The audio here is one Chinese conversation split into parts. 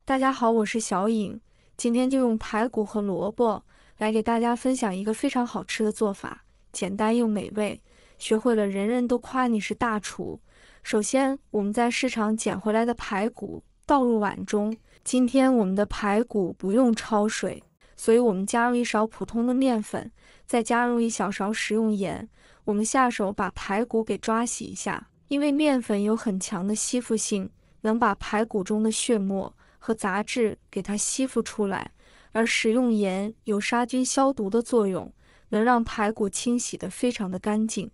大家好，我是小颖，今天就用排骨和萝卜来给大家分享一个非常好吃的做法，简单又美味，学会了人人都夸你是大厨。首先，我们在市场捡回来的排骨倒入碗中。今天我们的排骨不用焯水，所以我们加入1勺普通的面粉，再加入1小勺食用盐。我们下手把排骨给抓洗一下，因为面粉有很强的吸附性，能把排骨中的血沫和杂质给它吸附出来，而食用盐有杀菌消毒的作用，能让排骨清洗得非常的干净。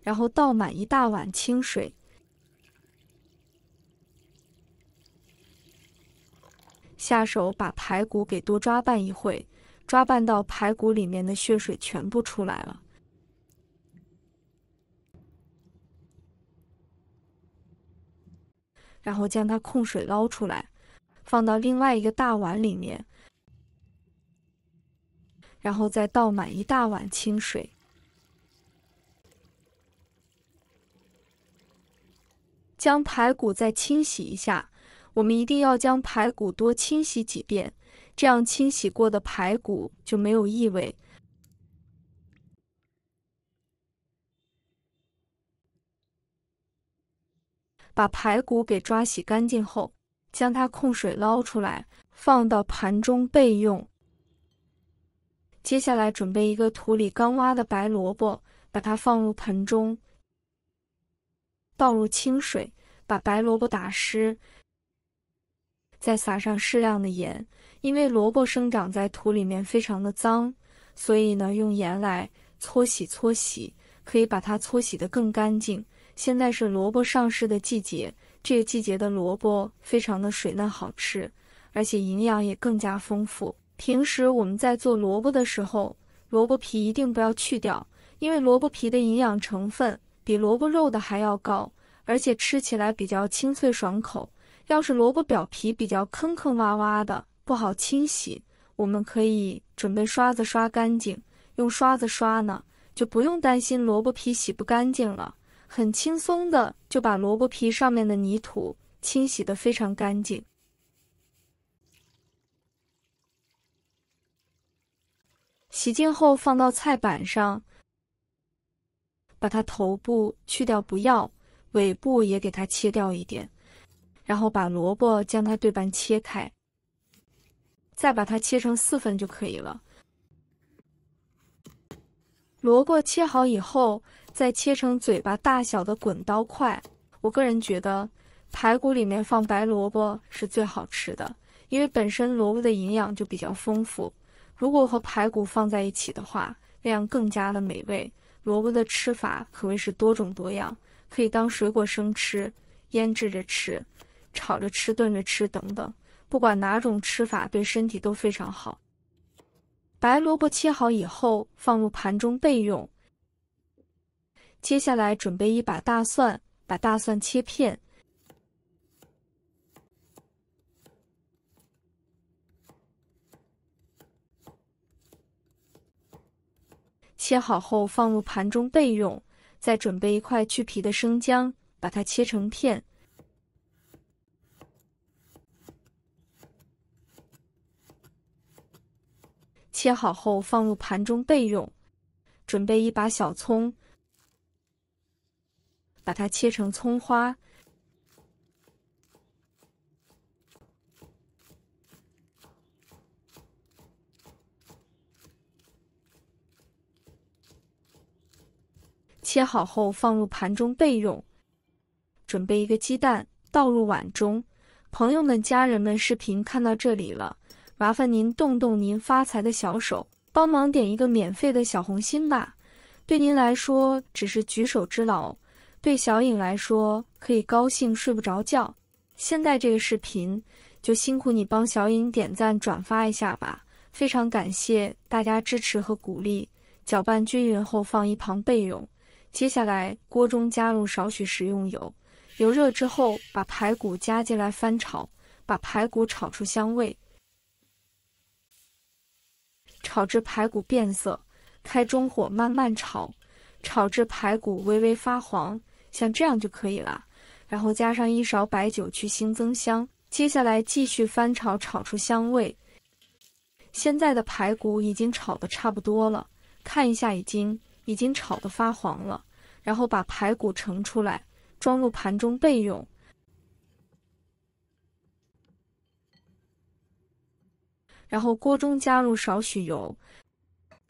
然后倒满1大碗清水，下手把排骨给多抓拌一会，抓拌到排骨里面的血水全部出来了。然后将它控水捞出来，放到另外一个大碗里面，然后再倒满1大碗清水，将排骨再清洗一下。我们一定要将排骨多清洗几遍，这样清洗过的排骨就没有异味。把排骨给抓洗干净后，将它控水捞出来，放到盘中备用。接下来准备一个土里刚挖的白萝卜，把它放入盆中，倒入清水，把白萝卜打湿，再撒上适量的盐。因为萝卜生长在土里面非常的脏，所以呢，用盐来搓洗，可以把它搓洗得更干净。现在是萝卜上市的季节，这个季节的萝卜非常的水嫩好吃，而且营养也更加丰富。平时我们在做萝卜的时候，萝卜皮一定不要去掉，因为萝卜皮的营养成分比萝卜肉的还要高，而且吃起来比较清脆爽口。要是萝卜表皮比较坑坑洼洼的，不好清洗，我们可以准备刷子刷干净，用刷子刷呢，就不用担心萝卜皮洗不干净了，很轻松的就把萝卜皮上面的泥土清洗得非常干净。洗净后放到菜板上，把它头部去掉不要，尾部也给它切掉一点，然后把萝卜将它对半切开，再把它切成4份就可以了。萝卜切好以后，再切成嘴巴大小的滚刀块。我个人觉得排骨里面放白萝卜是最好吃的，因为本身萝卜的营养就比较丰富，如果和排骨放在一起的话，那样更加的美味。萝卜的吃法可谓是多种多样，可以当水果生吃，腌制着吃，炒着吃，炖着吃等等，不管哪种吃法对身体都非常好。白萝卜切好以后放入盘中备用。接下来准备1把大蒜，把大蒜切片，切好后放入盘中备用。再准备1块去皮的生姜，把它切成片，切好后放入盘中备用。准备1把小葱，把它切成葱花，切好后放入盘中备用。准备1个鸡蛋，倒入碗中。朋友们、家人们，视频看到这里了，麻烦您动动您发财的小手，帮忙点一个免费的小红心吧。对您来说只是举手之劳，对小颖来说可以高兴睡不着觉。现在这个视频就辛苦你帮小颖点赞转发一下吧，非常感谢大家支持和鼓励。搅拌均匀后放一旁备用。接下来锅中加入少许食用油，油热之后把排骨加进来翻炒，把排骨炒出香味，炒至排骨变色，开中火慢慢炒，炒至排骨微微发黄，像这样就可以了。然后加上1勺白酒去腥增香。接下来继续翻炒，炒出香味。现在的排骨已经炒得差不多了，看一下已经炒得发黄了。然后把排骨盛出来，装入盘中备用。然后锅中加入少许油，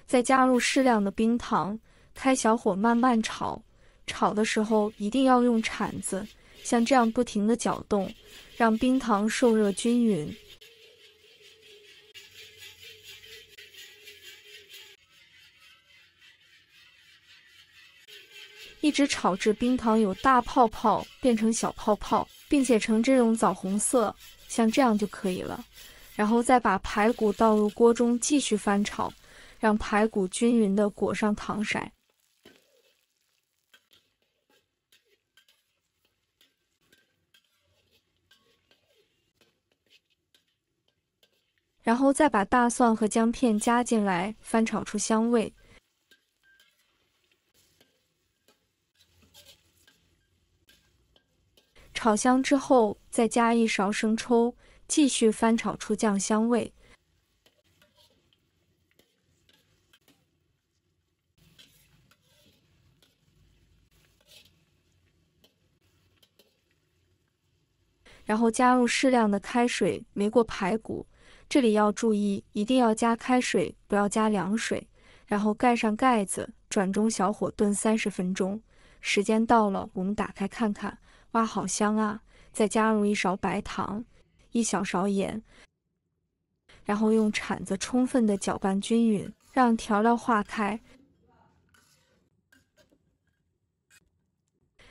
再加入适量的冰糖，开小火慢慢炒。炒的时候一定要用铲子，像这样不停地搅动，让冰糖受热均匀。一直炒至冰糖有大泡泡变成小泡泡，并且呈这种枣红色，像这样就可以了。然后再把排骨倒入锅中继续翻炒，让排骨均匀地裹上糖色。然后再把大蒜和姜片加进来，翻炒出香味。炒香之后，再加1勺生抽，继续翻炒出酱香味。然后加入适量的开水煨过排骨，这里要注意，一定要加开水，不要加凉水。然后盖上盖子，转中小火炖30分钟。时间到了，我们打开看看，哇，好香啊！再加入1勺白糖，1小勺盐，然后用铲子充分的搅拌均匀，让调料化开。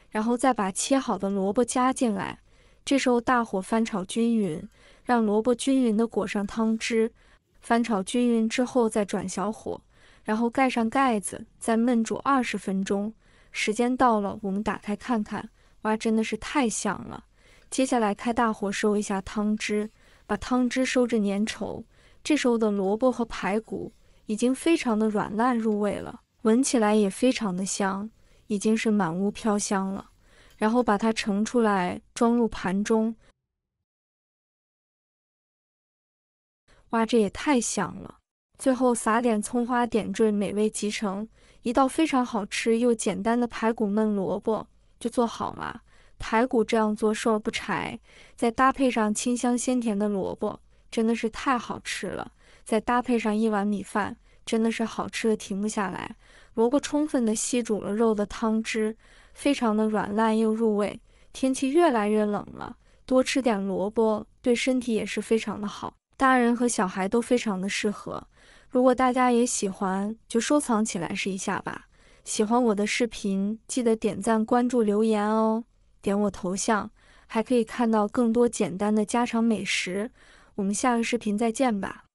然后再把切好的萝卜加进来。这时候大火翻炒均匀，让萝卜均匀地裹上汤汁。翻炒均匀之后再转小火，然后盖上盖子，再焖煮20分钟。时间到了，我们打开看看，哇，真的是太香了！接下来开大火收一下汤汁，把汤汁收至粘稠。这时候的萝卜和排骨已经非常的软烂入味了，闻起来也非常的香，已经是满屋飘香了。然后把它盛出来，装入盘中。哇，这也太香了！最后撒点葱花点缀，美味集成，一道非常好吃又简单的排骨焖萝卜就做好了。排骨这样做瘦而不柴，再搭配上清香鲜甜的萝卜，真的是太好吃了。再搭配上1碗米饭，真的是好吃的停不下来。萝卜充分的吸煮了肉的汤汁，非常的软烂又入味。天气越来越冷了，多吃点萝卜对身体也是非常的好，大人和小孩都非常的适合。如果大家也喜欢，就收藏起来试一下吧。喜欢我的视频，记得点赞、关注、留言哦。点我头像，还可以看到更多简单的家常美食。我们下个视频再见吧。